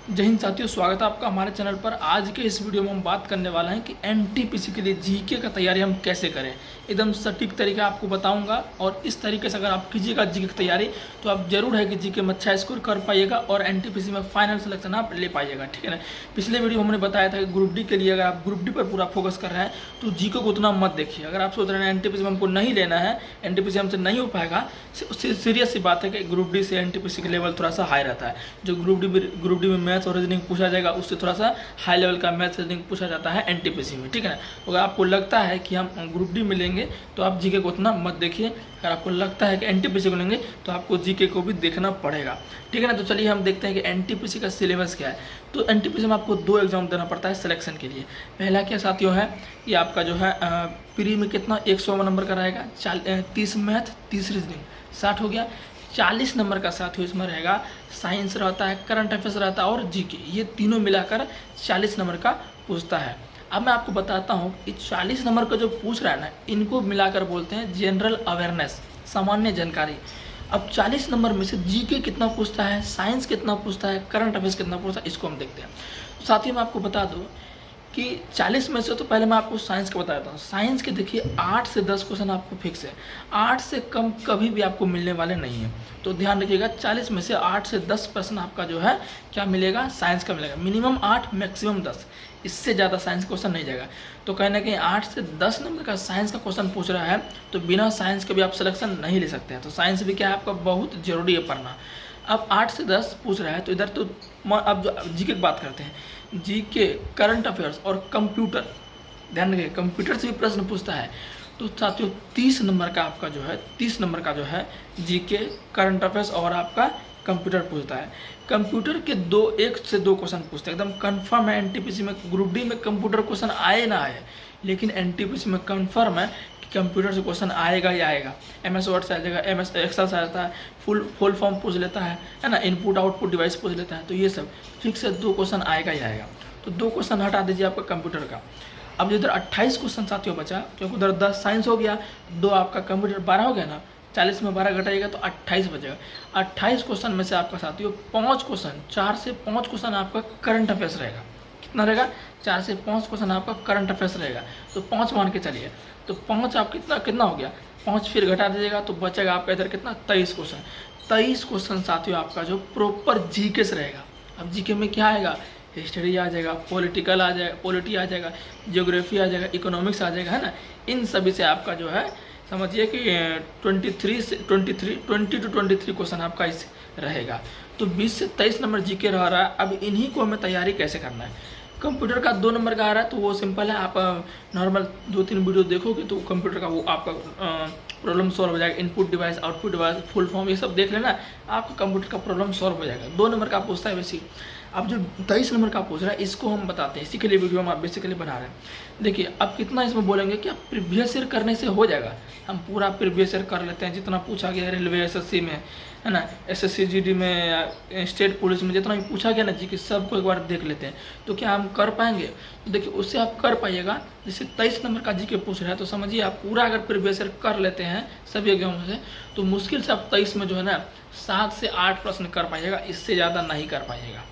जय हिंद साथियों, स्वागत है आपका हमारे चैनल पर। आज के इस वीडियो में हम बात करने वाला हैं कि एनटीपीसी के लिए जीके का तैयारी हम कैसे करें। एकदम सटीक तरीका आपको बताऊंगा और इस तरीके से अगर आप कीजिएगा जीके की तैयारी तो आप जरूर है कि जीके में अच्छा स्कोर कर पाइएगा और एनटीपीसी में फाइनल सिलेक्शन आप ले पाइएगा। ठीक है ना। पिछले वीडियो हमने बताया था कि ग्रुप डी के लिए अगर आप ग्रुप डी पर पूरा फोकस कर रहे हैं तो जीके को उतना मत देखिए। अगर आप सोच रहे हैं एनटीपीसी में हमको नहीं लेना है, एनटीपीसी हमसे नहीं हो पाएगा, सीरियस सी बात है कि ग्रुप डी से एनटीपीसी का लेवल थोड़ा सा हाई रहता है। जो ग्रुप डी में मैथ्स और रीजनिंग पूछा जाएगा उससे थोड़ा सा हाई लेवल का मैथ्स रीजनिंग पूछा जाता है एनटीपीसी में। ठीक है ना। अगर आपको लगता है कि हम ग्रुप डी में लेंगे तो आप जीके को उतना मत देखिए। अगर आपको लगता है कि एनटीपीसी को लेंगे तो आपको जीके को भी देखना पड़ेगा। ठीक है ना। तो चलिए हम देखते हैं कि एनटीपीसी का सिलेबस क्या है। तो एनटीपीसी में आपको 2 एग्जाम देना पड़ता है सिलेक्शन के लिए। पहला क्या साथियों है कि आपका जो है प्री में कितना 100 नंबर का रहेगा, 30 मैथ 30 रीजनिंग 60 हो गया। 40 नंबर का साथियों इसमें रहेगा साइंस रहता है, करंट अफेयर्स रहता है और जीके, ये तीनों मिलाकर 40 नंबर का पूछता है। अब मैं आपको बताता हूँ कि 40 नंबर का जो पूछ रहा है ना, इनको मिलाकर बोलते हैं जनरल अवेयरनेस, सामान्य जानकारी। अब 40 नंबर में से जीके कितना पूछता है, साइंस कितना पूछता है, करंट अफेयर्स कितना पूछता है, इसको हम देखते हैं। तो साथियों मैं आपको बता दूँ कि 40 में से तो पहले मैं आपको साइंस का बता देता हूँ। साइंस के देखिए 8 से 10 क्वेश्चन आपको फिक्स है, 8 से कम कभी भी आपको मिलने वाले नहीं है। तो ध्यान रखिएगा 40 में से 8 से 10% आपका जो है क्या मिलेगा, साइंस का मिलेगा। मिनिमम 8 मैक्सिमम 10, इससे ज़्यादा साइंस क्वेश्चन नहीं जाएगा। तो कहना कि 8 से 10 नंबर का साइंस का क्वेश्चन पूछ रहा है तो बिना साइंस के भी आप सिलेक्शन नहीं ले सकते हैं। तो साइंस भी क्या है आपका बहुत जरूरी है पढ़ना। अब 8 से 10 पूछ रहा है तो इधर तो अब जो जीके की बात करते हैं, जीके, करंट अफेयर्स और कंप्यूटर, ध्यान रखिए कंप्यूटर से भी प्रश्न पूछता है। तो साथियों 30 नंबर का आपका जो है 30 नंबर का जो है जीके, करंट अफेयर्स और आपका कंप्यूटर पूछता है। कंप्यूटर के 1 से 2 क्वेश्चन पूछते हैं, एकदम कंफर्म है। एनटीपीसी में ग्रुप डी में कंप्यूटर क्वेश्चन आए ना आए, लेकिन एनटीपीसी में कंफर्म है कि कंप्यूटर से क्वेश्चन आएगा ही आएगा। MS वर्ड से आ जाएगा, MS एक्सेल से आता है, फुल फॉर्म पूछ लेता है ना, इनपुट आउटपुट डिवाइस पूछ लेता है। तो ये सब फिक्स है, 2 क्वेश्चन आएगा ही आएगा। तो 2 क्वेश्चन हटा दीजिए आपका कंप्यूटर का। अब इधर 28 क्वेश्चन साथियों बचा, क्योंकि उधर 10 साइंस हो गया, 2 आपका कंप्यूटर, 12 हो गया ना। 40 में 12 घटाइएगा तो 28 बचेगा। 28 क्वेश्चन में से आपका साथियों 5 क्वेश्चन, 4 से 5 क्वेश्चन आपका करंट अफेयर्स रहेगा। कितना रहेगा, 4 से 5 क्वेश्चन आपका करंट अफेयर्स रहेगा। तो 5 मान के चलिए, तो 5 आप कितना हो गया, 5 फिर घटा दीजिएगा तो बचेगा आपका इधर कितना 23 क्वेश्चन। 23 क्वेश्चन साथियों आपका जो प्रॉपर जीके से रहेगा। अब जीके में क्या आएगा, हिस्ट्री आ जाएगा, पॉलिटिकल आ जाएगा, पॉलिटी आ जाएगा, जियोग्राफी आ जाएगा, इकोनॉमिक्स आ जाएगा, है ना। इन सभी से आपका जो है समझिए कि 20 to 23 क्वेश्चन आपका इस रहेगा। तो 20 से 23 नंबर जीके रह रहा है। अब इन्हीं को हमें तैयारी कैसे करना है। कंप्यूटर का 2 नंबर का आ रहा है तो वो सिंपल है, आप नॉर्मल 2-3 वीडियो देखोगे तो कंप्यूटर का वो आपका प्रॉब्लम सॉल्व हो जाएगा। Input device, output device, full form, ये सब देख लेना, आपका कंप्यूटर का प्रॉब्लम सॉल्व हो जाएगा। 2 नंबर का पूछता है बेसिक। अब जो 23 नंबर का पूछ रहा है इसको हम बताते हैं, इसी के लिए वीडियो हम आप बेसिकली बना रहे हैं। देखिए अब कितना इसमें बोलेंगे कि आप प्रीवियस ईयर करने से हो जाएगा। हम पूरा प्रीवियस ईयर कर लेते हैं, जितना पूछा गया रेलवे, SSC में, है ना, SSC GD में, स्टेट पुलिस में, जितना भी पूछा गया ना जी, सबको एक बार देख लेते हैं। तो क्या हम कर पाएंगे, तो देखिए उससे आप कर पाइएगा। जैसे 23 नंबर का जीके पूछ रहा है तो समझिए आप पूरा अगर प्रीवियस ईयर कर लेते हैं सभी एग्जामों से तो मुश्किल से आप 23 में जो है ना 7 से 8 प्रश्न कर पाइएगा, इससे ज़्यादा नहीं कर पाइएगा,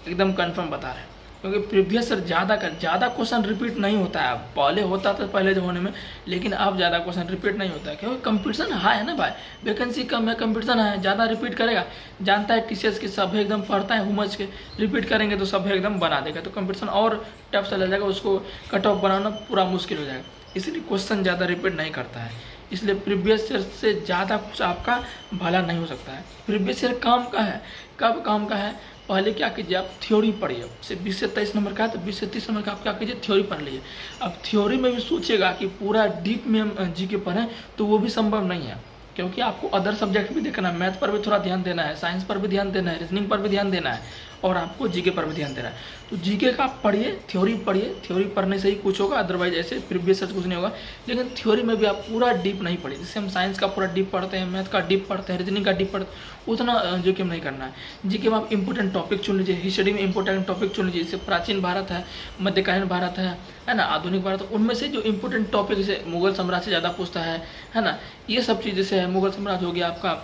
एकदम कंफर्म बता रहे हैं। क्योंकि प्रीवियस ईयर ज़्यादा क्वेश्चन रिपीट नहीं होता है। पहले होता था पहले ज़माने में, लेकिन अब ज़्यादा क्वेश्चन रिपीट नहीं होता है, क्योंकि कंपटीशन हाई है ना भाई, वैकेंसी कम है, कंपटीशन है, ज़्यादा रिपीट करेगा। जानता है TCS की सब एकदम पढ़ता है हुमच के, रिपीट करेंगे तो सब एकदम बना देगा। तो कंपटीशन और टफ चला जाएगा, उसको कट ऑफ बनाना पूरा मुश्किल हो जाएगा। इसलिए क्वेश्चन ज़्यादा रिपीट नहीं करता है, इसलिए प्रीवियस ईयर से ज़्यादा कुछ आपका भला नहीं हो सकता है। प्रीवियस ईयर काम का है, कब काम का है, पहले क्या कीजिए आप थ्योरी पढ़िए। से 20 से 23 नंबर का है तो 20 से 30 नंबर का आप क्या कीजिए, थ्योरी पढ़ लीजिए। अब थ्योरी में भी सोचिएगा कि पूरा डीप में हम जीके पढ़ें तो वो भी संभव नहीं है, क्योंकि आपको अदर सब्जेक्ट भी देखना है, मैथ पर भी थोड़ा ध्यान देना है, साइंस पर भी ध्यान देना है, रीजनिंग पर भी ध्यान देना है और आपको जीके पर भी ध्यान देना है। तो जीके का आप पढ़िए, थ्योरी पढ़िए, थ्योरी पढ़ने से ही कुछ होगा, अदरवाइज ऐसे प्रीवियस से कुछ नहीं होगा। लेकिन थ्योरी में भी आप पूरा डीप नहीं पढ़िए। जैसे हम साइंस का पूरा डीप पढ़ते हैं, मैथ का डीप पढ़ते हैं, रीजनिंग का डीप पढ़ते हैं, उतना जीके में नहीं करना है। जीके में आप इंपॉर्टेंट टॉपिक चुन लीजिए, हिस्ट्री में इंपॉर्टेंट टॉपिक चुन लीजिए। जैसे प्राचीन भारत है, मध्यकालीन भारत है ना, आधुनिक भारत, उनमें से जो इंपॉर्टेंट टॉपिक, जैसे मुगल साम्राज्य से ज़्यादा पूछता है ना, ये सब चीज़ जैसे है, मुगल साम्राज्य हो गया आपका,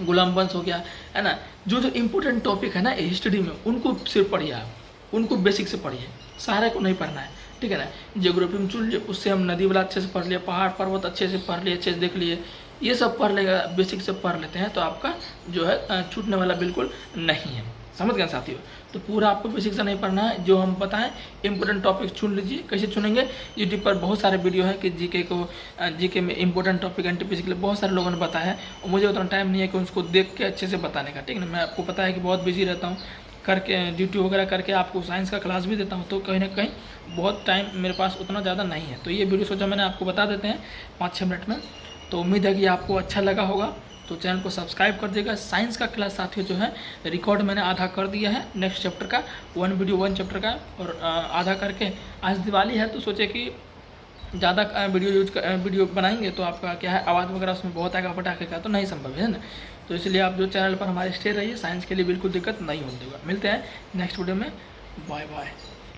गुलाम वंश हो गया, है ना। जो जो इम्पोर्टेंट टॉपिक है ना हिस्ट्री में, उनको सिर्फ पढ़िए आप, उनको बेसिक से पढ़िए, सारे को नहीं पढ़ना है, ठीक है ना। ज्योग्राफी में चुन लिए, उससे हम नदी वाला अच्छे से पढ़ लिए, पहाड़ पर्वत अच्छे से पढ़ लिए, अच्छे से देख लिए, ये सब पढ़ लेगा, बेसिक से पढ़ लेते हैं तो आपका जो है छूटने वाला बिल्कुल नहीं है। समझ गए साथियों। तो पूरा आपको बेसिक से नहीं पढ़ना है, जो हम बताएं इंपॉर्टेंट टॉपिक चुन लीजिए। कैसे चुनेंगे, यूट्यूब पर बहुत सारे वीडियो है कि जीके में इंपॉर्टेंट टॉपिक एनटीपीसी के लिए बहुत सारे लोगों ने बताया है, और मुझे उतना टाइम नहीं है कि उसको देख के अच्छे से बताने का, ठीक है ना। मैं आपको पता है कि बहुत बिजी रहता हूँ, करके ड्यूटी वगैरह करके आपको साइंस का क्लास भी देता हूँ, तो कहीं ना कहीं बहुत टाइम मेरे पास उतना ज़्यादा नहीं है। तो ये वीडियो सोचा मैंने आपको बता देते हैं 5-6 मिनट में। तो उम्मीद है कि आपको अच्छा लगा होगा, तो चैनल को सब्सक्राइब कर देगा। साइंस का क्लास साथियों जो है रिकॉर्ड मैंने आधा कर दिया है, नेक्स्ट चैप्टर का 1 वीडियो 1 चैप्टर का, और आधा करके आज दिवाली है तो सोचे कि ज़्यादा वीडियो बनाएंगे तो आपका क्या है आवाज़ वगैरह उसमें बहुत आएगा पटाखे का, तो नहीं संभव है ना। तो इसलिए आप जो चैनल पर हमारे स्टे रहिए, साइंस के लिए बिल्कुल दिक्कत नहीं होने देगा। मिलते हैं नेक्स्ट वीडियो में, बाय बाय।